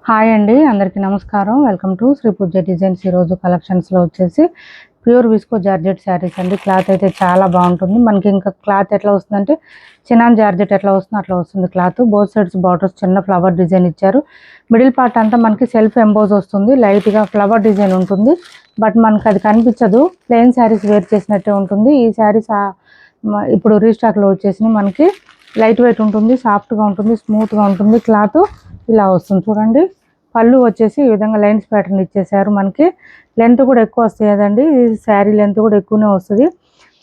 Hi అండి, అందరికీ నమస్కారం. Welcome to Sri Pooja designs. ఈరోజు కలెక్షన్స్లో వచ్చేసి ప్యూర్ విస్కో జార్జెట్ శారీస్ అండి. క్లాత్ అయితే చాలా బాగుంటుంది. మనకి ఇంకా క్లాత్ ఎట్లా వస్తుందంటే చినాన్ జార్జెట్ ఎట్లా వస్తుందో అట్లా వస్తుంది క్లాత్. బోత్ సైడ్స్ బార్డర్స్ చిన్న ఫ్లవర్ డిజైన్ ఇచ్చారు. మిడిల్ పార్ట్ అంతా మనకి సెల్ఫ్ ఎంబోజ్ వస్తుంది. లైట్గా ఫ్లవర్ డిజైన్ ఉంటుంది, బట్ మనకు అది కనిపించదు. ప్లెయిన్ శారీస్ వేర్ చేసినట్టే ఉంటుంది. ఈ శారీస్ ఇప్పుడు రీస్టాక్లో వచ్చేసినాయి. మనకి లైట్ వెయిట్ ఉంటుంది, సాఫ్ట్గా ఉంటుంది, స్మూత్గా ఉంటుంది. క్లాత్ ఇలా వస్తుంది చూడండి. పళ్ళు వచ్చేసి ఈ విధంగా లైన్స్ ప్యాటర్న్ ఇచ్చేసారు. మనకి లెంత్ కూడా ఎక్కువ వస్తుంది కదండి, శారీ లెంత్ కూడా ఎక్కువనే వస్తుంది.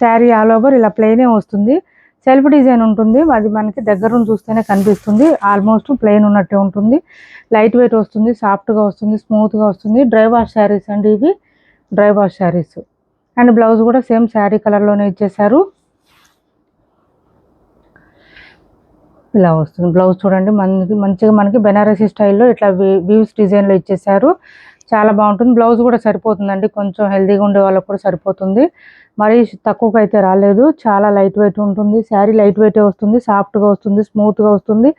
శారీ ఆల్ ఓవర్ ఇలా ప్లెయినే వస్తుంది. సెల్ఫ్ డిజైన్ ఉంటుంది, అది మనకి దగ్గర నుంచి చూస్తేనే కనిపిస్తుంది. ఆల్మోస్ట్ ప్లెయిన్ ఉన్నట్టే ఉంటుంది. లైట్ వెయిట్ వస్తుంది, సాఫ్ట్గా వస్తుంది, స్మూత్గా వస్తుంది. డ్రై వాష్ శారీస్ అండి ఇవి, dry wash saris. And blouse కూడా సేమ్ శారీ కలర్లోనే ఇచ్చేసారు. ఇలా వస్తుంది బ్లౌజ్ చూడండి. మంచిగా మనకి బెనారసీ స్టైల్లో ఇట్లా వీవ్స్ డిజైన్లో ఇచ్చేసారు. చాలా బాగుంటుంది. బ్లౌజ్ కూడా సరిపోతుందండి, కొంచెం హెల్తీగా ఉండే వాళ్ళకి కూడా సరిపోతుంది. మరీ తక్కువగా అయితే రాలేదు. చాలా లైట్ వెయిట్ ఉంటుంది. శారీ లైట్ వెయిటే వస్తుంది, సాఫ్ట్గా వస్తుంది, స్మూత్గా వస్తుంది.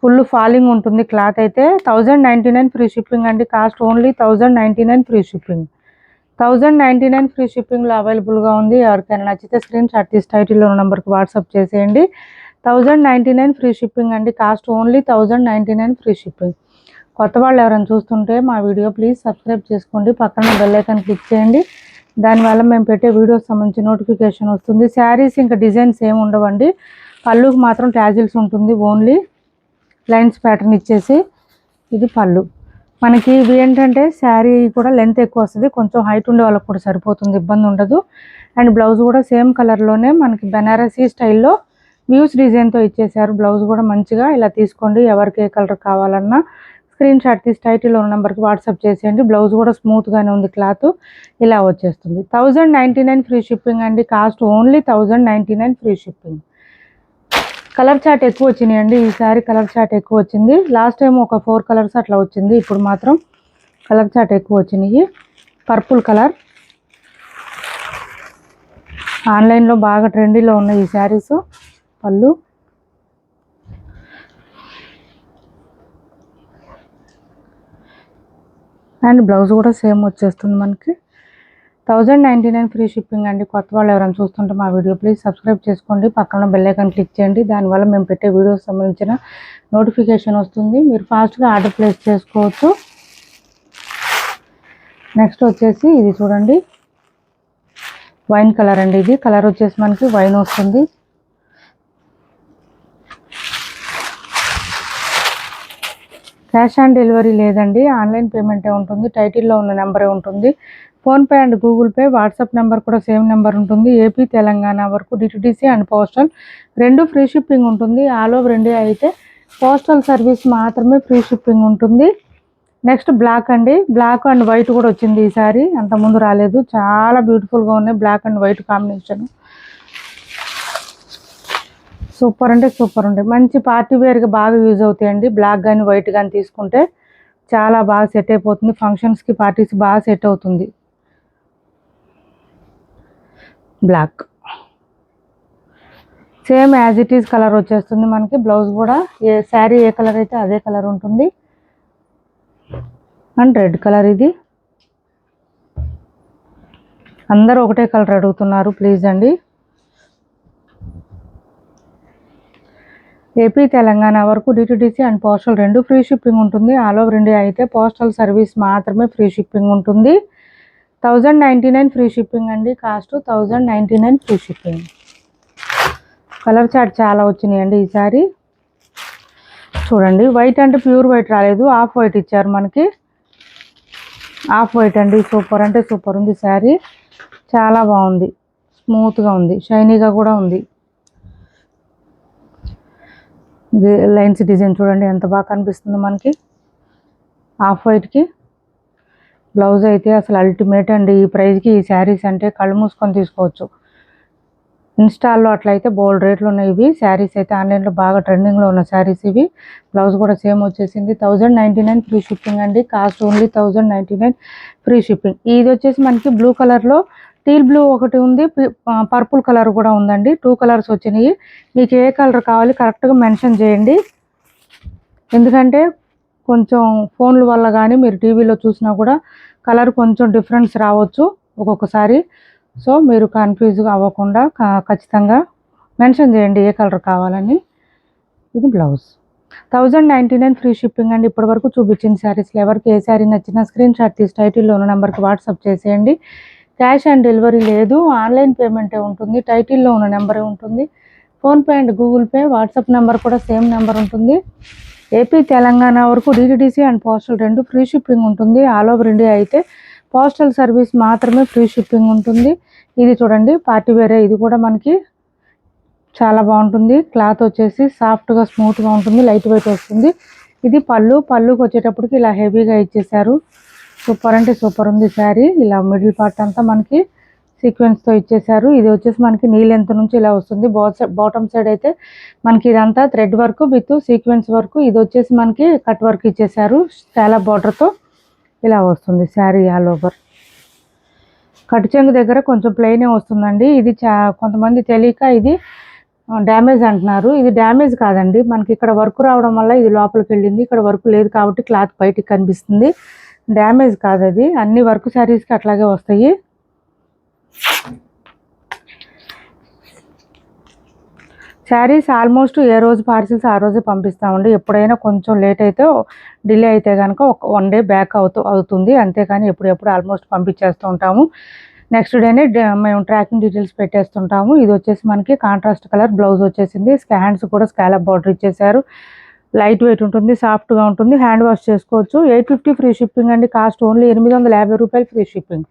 ఫుల్ ఫాలింగ్ ఉంటుంది. క్లాత్ అయితే 1099 ఫ్రీ షిప్పింగ్ అండి. Cost only 1099 free shipping. 1099 free షిప్పింగ్లో అవైలబుల్గా ఉంది. ఎవరికైనా నచ్చితే స్క్రీన్ షాట్ తీసి టైటిల్లో ఉన్న నెంబర్కి వాట్సాప్ చేసేయండి. 1099 ఫ్రీ షిప్పింగ్ అండి. Cost only 1099 free shipping. కొత్త వాళ్ళు ఎవరైనా చూస్తుంటే మా వీడియో ప్లీజ్ సబ్స్క్రైబ్ చేసుకోండి. పక్కన బెల్ ఐకాన్ క్లిక్ చేయండి. దానివల్ల మేము పెట్టే వీడియోస్ సంబంధించి నోటిఫికేషన్ వస్తుంది. శారీస్ ఇంకా డిజైన్స్ ఏమి ఉండవండి. పళ్ళుకి మాత్రం ట్యాజిల్స్ ఉంటుంది, ఓన్లీ లైన్స్ ప్యాటర్న్ ఇచ్చేసి. ఇది పళ్ళు. మనకి ఇవి ఏంటంటే శారీ కూడా లెంత్ ఎక్కువ వస్తుంది, కొంచెం హైట్ ఉండే వాళ్ళకి కూడా సరిపోతుంది, ఇబ్బంది ఉండదు. అండ్ బ్లౌజ్ కూడా సేమ్ కలర్లోనే మనకి బెనారసీ స్టైల్లో వ్యూస్ డిజైన్తో ఇచ్చేసారు. బ్లౌజ్ కూడా మంచిగా ఇలా తీసుకోండి. ఎవరికి ఏ కలర్ కావాలన్నా స్క్రీన్ షాట్ తీసి టైటిల్లో ఉన్న నెంబర్కి వాట్సాప్ చేసేయండి. బ్లౌజ్ కూడా స్మూత్గానే ఉంది, క్లాత్ ఇలా వచ్చేస్తుంది. 1099 ఫ్రీ షిప్పింగ్ అండి. Cost only 1099 free shipping. Colour chart ఎక్కువ వచ్చినాయండి ఈసారి. కలర్ చార్ట్ ఎక్కువ వచ్చింది. లాస్ట్ టైం ఒక 4 కలర్స్ అట్లా వచ్చింది, ఇప్పుడు మాత్రం కలర్ చార్ట్ ఎక్కువ వచ్చినాయి. పర్పుల్ కలర్ ఆన్లైన్లో బాగా ట్రెండీలో ఉన్నాయి ఈ శారీస్. పళ్ళు అండ్ బ్లౌజ్ కూడా సేమ్ వచ్చేస్తుంది మనకి. 1099 ఫ్రీ షిప్పింగ్ అండి. కొత్త వాళ్ళు ఎవరైనా చూస్తుంటే మా వీడియో ప్లీజ్ సబ్స్క్రైబ్ చేసుకోండి. పక్కన బెల్ ఐకాన్ క్లిక్ చేయండి. దానివల్ల మేము పెట్టే వీడియోస్ సంబంధించిన నోటిఫికేషన్ వస్తుంది. మీరు ఫాస్ట్గా ఆర్డర్ ప్లేస్ చేసుకోవచ్చు. నెక్స్ట్ వచ్చేసి ఇది చూడండి, వైన్ కలర్ అండి. ఇది కలర్ వచ్చేసి మనకి వైన్ వస్తుంది. క్యాష్ ఆన్ డెలివరీ లేదండి, ఆన్లైన్ పేమెంటే ఉంటుంది. టైటిల్లో ఉన్న నెంబరే ఉంటుంది. PhonePe and Google Pay, WhatsApp number కూడా సేమ్ నెంబర్ ఉంటుంది. ఏపీ తెలంగాణ వరకు డిటిడిసి అండ్ పోస్టల్ రెండు ఫ్రీ షిప్పింగ్ ఉంటుంది. ఆల్ ఓవర్ ఇండియా అయితే పోస్టల్ సర్వీస్ మాత్రమే ఫ్రీ షిప్పింగ్ ఉంటుంది. నెక్స్ట్ బ్లాక్ అండి. బ్లాక్ అండ్ వైట్ కూడా వచ్చింది ఈసారి, అంతకుముందు రాలేదు. చాలా బ్యూటిఫుల్గా ఉన్నాయి black and white combination. Super అంటే సూపర్ ఉంటాయి. మంచి పార్టీ వేర్గా బాగా యూజ్ అవుతాయండి. బ్లాక్ కానీ వైట్ కానీ తీసుకుంటే చాలా బాగా సెట్ అయిపోతుంది. ఫంక్షన్స్కి పార్టీస్కి బాగా సెట్ అవుతుంది. Black same as it is colour వచ్చేస్తుంది మనకి. బ్లౌజ్ కూడా శారీ ఏ కలర్ అయితే అదే కలర్ ఉంటుంది. And red colour. ఇది అందరూ ఒకటే కలర్ అడుగుతున్నారు, ప్లీజ్ అండి. ఏపీ తెలంగాణ వరకు డిటిడిసి అండ్ పోస్టల్ రెండు ఫ్రీ షిప్పింగ్ ఉంటుంది. ఆల్ ఓవర్ ఇండియా అయితే పోస్టల్ సర్వీస్ మాత్రమే ఫ్రీ షిప్పింగ్ ఉంటుంది. 1099 ఫ్రీ షిప్పింగ్ అండి. Cost 1099 free shipping. Colour chart చాలా వచ్చినాయండి ఈసారి. చూడండి, వైట్ అంటే ప్యూర్ వైట్ రాలేదు, ఆఫ్ వైట్ ఇచ్చారు మనకి. ఆఫ్ వైట్ అండి. సూపర్ అంటే సూపర్ ఉంది శారీ. చాలా బాగుంది, స్మూత్గా ఉంది, షైనీగా కూడా ఉంది. లైన్స్ డిజైన్ చూడండి ఎంత బాగా కనిపిస్తుందో మనకి ఆఫ్ వైట్కి. బ్లౌజ్ అయితే అసలు అల్టిమేట్ అండి. ఈ ప్రైస్కి ఈ శారీస్ అంటే కళ్ళు మూసుకొని తీసుకోవచ్చు. ఇన్స్టాల్లో అట్లయితే బోల్డ్ రేట్లు ఉన్నాయి ఇవి. శారీస్ అయితే ఆన్లైన్లో బాగా ట్రెండింగ్లో ఉన్న శారీస్ ఇవి. బ్లౌజ్ కూడా సేమ్ వచ్చేసింది. 1099 ఫ్రీ షిప్పింగ్ అండి. Cost only 1099 free shipping. ఇది వచ్చేసి మనకి బ్లూ కలర్లో టీల్ బ్లూ ఒకటి ఉంది, పర్పుల్ కలర్ కూడా ఉందండి. 2 కలర్స్ వచ్చినాయి. మీకు ఏ కలర్ కావాలి కరెక్ట్గా మెన్షన్ చేయండి, ఎందుకంటే కొంచెం ఫోన్ల వల్ల కానీ మీరు టీవీలో చూసినా కూడా కలర్ కొంచెం డిఫరెన్స్ రావచ్చు ఒక్కొక్కసారి. సో మీరు కన్ఫ్యూజ్గా అవ్వకుండా ఖచ్చితంగా మెన్షన్ చేయండి ఏ కలర్ కావాలని. ఇది బ్లౌజ్. 1099 ఫ్రీ షిప్పింగ్ అండి. ఇప్పటివరకు చూపించిన శారీస్లో ఎవరికి ఏ శారీ నచ్చినా స్క్రీన్ షాట్ తీసి టైటిల్లో ఉన్న నెంబర్కి వాట్సాప్ చేసేయండి. క్యాష్ ఆన్ డెలివరీ లేదు, ఆన్లైన్ పేమెంటే ఉంటుంది. టైటిల్లో ఉన్న నెంబరే ఉంటుంది. PhonePe and Google Pay, WhatsApp number కూడా సేమ్ నెంబర్ ఉంటుంది. ఏపీ తెలంగాణ వరకు DTDC and postal 2 free shipping ఉంటుంది. ఆల్ ఓవర్ ఇండియా అయితే పోస్టల్ సర్వీస్ మాత్రమే ఫ్రీ షిప్పింగ్ ఉంటుంది. ఇది చూడండి పార్టీ వేరే, ఇది కూడా మనకి చాలా బాగుంటుంది. క్లాత్ వచ్చేసి సాఫ్ట్గా స్మూత్గా ఉంటుంది, లైట్ వెయిట్ వస్తుంది. ఇది పళ్ళుకి వచ్చేటప్పటికి ఇలా హెవీగా ఇచ్చేసారు. సూపర్ అంటే సూపర్ ఉంది శారీ. ఇలా మిడిల్ పార్ట్ అంతా మనకి సీక్వెన్స్తో ఇచ్చేసారు. ఇది వచ్చేసి మనకి నీ లెంత్ నుంచి ఇలా వస్తుంది. బాటమ్ సైడ్ అయితే మనకి ఇదంతా thread work with sequence work. ఇది వచ్చేసి మనకి కట్ వర్క్ ఇచ్చేసారు. చాలా బార్డర్తో ఇలా వస్తుంది శారీ ఆల్ ఓవర్. కట్ చెంగు దగ్గర కొంచెం ప్లెయినే వస్తుందండి. ఇది కొంతమంది తెలియక ఇది డ్యామేజ్ అంటున్నారు. ఇది డ్యామేజ్ కాదండి, మనకి ఇక్కడ వర్క్ రావడం వల్ల ఇది లోపలికి వెళ్ళింది. ఇక్కడ వర్క్ లేదు కాబట్టి క్లాత్ బయటికి కనిపిస్తుంది. డ్యామేజ్ కాదు అది, అన్ని వర్క్ శారీస్కి అట్లాగే వస్తాయి. శారీస్ ఆల్మోస్ట్ ఏ రోజు పార్సిల్స్ ఆ రోజే పంపిస్తామండి. ఎప్పుడైనా కొంచెం లేట్ అయితే డిలే అయితే కనుక 1 డే బ్యాక్ అవుతుంది, అంతేకాని ఎప్పుడెప్పుడు ఆల్మోస్ట్ పంపించేస్తూ ఉంటాము. నెక్స్ట్ డేనే మేము ట్రాకింగ్ డీటెయిల్స్ పెట్టేస్తుంటాము. ఇది వచ్చేసి మనకి కాంట్రాస్ట్ కలర్ బ్లౌజ్ వచ్చేసింది. హ్యాండ్స్ కూడా స్కాలప్ బార్డర్ ఇచ్చేసారు. లైట్ వెయిట్ ఉంటుంది, సాఫ్ట్గా ఉంటుంది, హ్యాండ్ వాష్ చేసుకోవచ్చు. 850 ఫ్రీ షిప్పింగ్ అండి. కాస్ట్ ఓన్లీ 850 రూపాయలు ఫ్రీ షిప్పింగ్.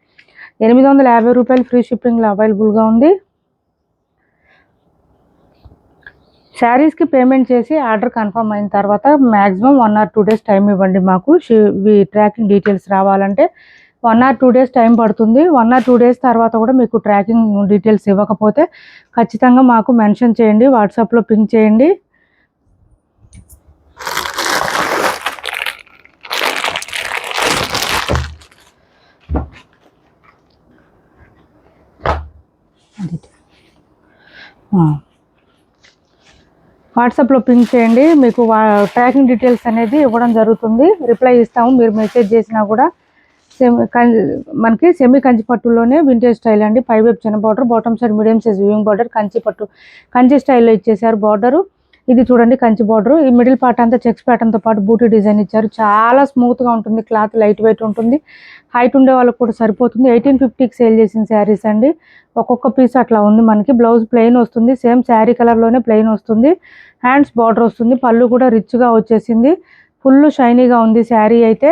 850 రూపాయలు ఫ్రీ షిప్పింగ్లో అవైలబుల్గా ఉంది. శారీస్కి పేమెంట్ చేసి ఆర్డర్ కన్ఫర్మ్ అయిన తర్వాత మ్యాక్సిమం 1 or 2 days టైం ఇవ్వండి మాకు. ట్రాకింగ్ డీటెయిల్స్ రావాలంటే 1 or 2 days టైం పడుతుంది. 1 or 2 days తర్వాత కూడా మీకు ట్రాకింగ్ డీటెయిల్స్ ఇవ్వకపోతే ఖచ్చితంగా మాకు మెన్షన్ చేయండి, వాట్సాప్లో పింక్ చేయండి. వాట్సాప్లో పింక్ చేయండి, మీకు ట్రాకింగ్ డీటెయిల్స్ అనేది ఇవ్వడం జరుగుతుంది. రిప్లై ఇస్తాము. మీరు మెసేజ్ చేసినా కూడా మనకి సెమీ కంచి పట్టులోనే వింటేజ్ స్టైల్ అండి. పైవైపు చిన్న border, bottom side medium size weaving border, Kanchi స్టైల్లో ఇచ్చేసారు బార్డరు. ఇది చూడండి కంచి బార్డర్. ఈ మిడిల్ పార్ట్ అంతా చెక్స్ ప్యాటర్న్తో పాటు బూటీ డిజైన్ ఇచ్చారు. చాలా స్మూత్గా ఉంటుంది, క్లాత్ లైట్ వెయిట్ ఉంటుంది, హైట్ ఉండే వాళ్ళకి కూడా సరిపోతుంది. 1850కి సేల్ చేసిన శారీస్ అండి. ఒక్కొక్క పీస్ అట్లా ఉంది మనకి. బ్లౌజ్ ప్లెయిన్ వస్తుంది, సేమ్ శారీ కలర్లోనే ప్లెయిన్ వస్తుంది. హ్యాండ్స్ బార్డర్ వస్తుంది, పళ్ళు కూడా రిచ్గా వచ్చేసింది. ఫుల్ షైనీగా ఉంది శారీ అయితే,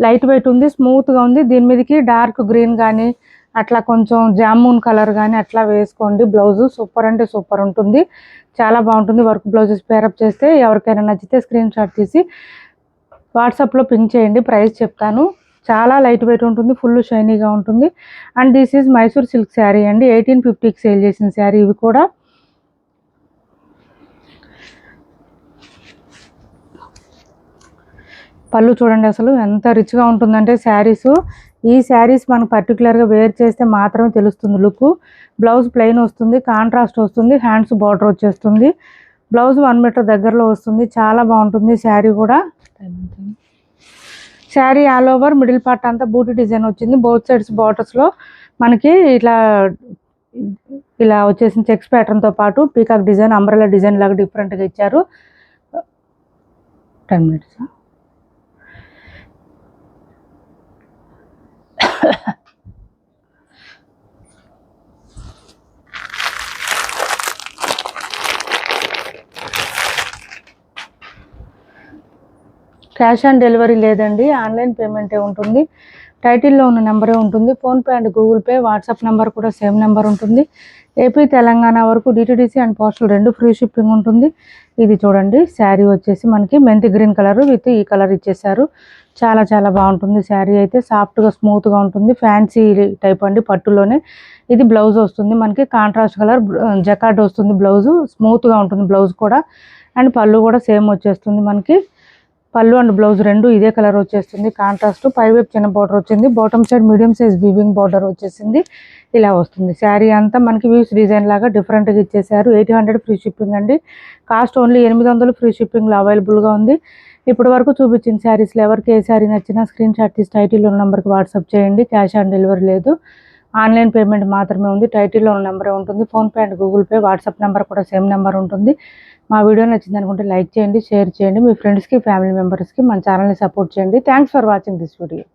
లైట్ వెయిట్ ఉంది, స్మూత్గా ఉంది. దీని మీదకి డార్క్ గ్రీన్ కానీ అట్లా కొంచెం జామున్ కలర్ కానీ అట్లా వేసుకోండి. బ్లౌజు సూపర్ అంటే సూపర్ ఉంటుంది, చాలా బాగుంటుంది. వర్క్ బ్లౌజెస్ పేరప్ చేస్తే ఎవరికైనా నచ్చితే స్క్రీన్ షాట్ తీసి వాట్సాప్లో పింక్ చేయండి, ప్రైస్ చెప్తాను. చాలా లైట్ వెయిట్ ఉంటుంది, ఫుల్ షైనీగా ఉంటుంది. And this is Mysore silk sari అండి. 1850కి సేల్ చేసిన శారీ ఇవి కూడా. పళ్ళు చూడండి అసలు ఎంత రిచ్గా ఉంటుందంటే శారీసు. ఈ శారీస్ మనకు పర్టికులర్గా వేర్ చేస్తే మాత్రమే తెలుస్తుంది లుక్. బ్లౌజ్ ప్లెయిన్ వస్తుంది, కాంట్రాస్ట్ వస్తుంది, హ్యాండ్స్ బార్డర్ వచ్చేస్తుంది. బ్లౌజ్ 1 మీటర్ దగ్గరలో వస్తుంది, చాలా బాగుంటుంది శారీ కూడా. Sari all over middle part అంతా బూటీ డిజైన్ వచ్చింది. బోత్ సైడ్స్ బార్డర్స్లో మనకి ఇలా వచ్చేసిన చెక్స్ ప్యాటర్న్తో పాటు పీకాక్ డిజైన్, అంబ్రెల్లా డిజైన్ లాగా డిఫరెంట్గా ఇచ్చారు. 10 minutes. క్యాష్ ఆన్ డెలివరీ లేదండి, ఆన్లైన్ పేమెంటే ఉంటుంది. టైటిల్లో ఉన్న నెంబరే ఉంటుంది. PhonePe and Google Pay, WhatsApp number కూడా సేమ్ నెంబర్ ఉంటుంది. ఏపీ తెలంగాణ వరకు DTDC and postal 2 free shipping ఉంటుంది. ఇది చూడండి శారీ వచ్చేసి మనకి మెంతి గ్రీన్ కలర్ విత్ ఈ కలర్ ఇచ్చేసారు. చాలా చాలా బాగుంటుంది శారీ అయితే, సాఫ్ట్గా స్మూత్గా ఉంటుంది. ఫ్యాన్సీ టైప్ అండి, పట్టులోనే. ఇది బ్లౌజ్ వస్తుంది మనకి కాంట్రాస్ట్ కలర్ జకార్డ్ వస్తుంది. బ్లౌజు స్మూత్గా ఉంటుంది బ్లౌజ్ కూడా. అండ్ పళ్ళు కూడా సేమ్ వచ్చేస్తుంది మనకి. పళ్ళు అండ్ బ్లౌజ్ 2 ఇదే కలర్ వచ్చేస్తుంది, కాంట్రాస్ట్. పైవైపు చిన్న బార్డర్ వచ్చింది, bottom side medium size weaving border వచ్చేసింది. ఇలా వస్తుంది శారీ అంతా మనకి వీవ్స్ డిజైన్ లాగా డిఫరెంట్గా ఇచ్చేసారు. 800 ఫ్రీ షిప్పింగ్ అండి. కాస్ట్ ఓన్లీ 800 ఫ్రీ షిప్పింగ్లో అవైలబుల్గా ఉంది. ఇప్పటి వరకు చూపించిన శారీస్లో ఎవరికి ఏ శారీ నచ్చినా స్క్రీన్ షాట్ తీసి టైటిల్లో ఉన్న నెంబర్కి వాట్సాప్ చేయండి. క్యాష్ ఆన్ డెలివరీ లేదు, ఆన్లైన్ పేమెంట్ మాత్రమే ఉంది. టైటిల్లో ఉన్న నెంబరే ఉంటుంది. PhonePe and Google Pay, WhatsApp number కూడా సేమ్ నెంబర్ ఉంటుంది. మా వీడియో నచ్చింది అనుకుంటే లైక్ చేయండి, షేర్ చేయండి, మీ ఫ్రెండ్స్కి ఫ్యామిలీ మెంబర్స్కి మన ఛానల్ని సపోర్ట్ చేయండి. Thanks for watching this video.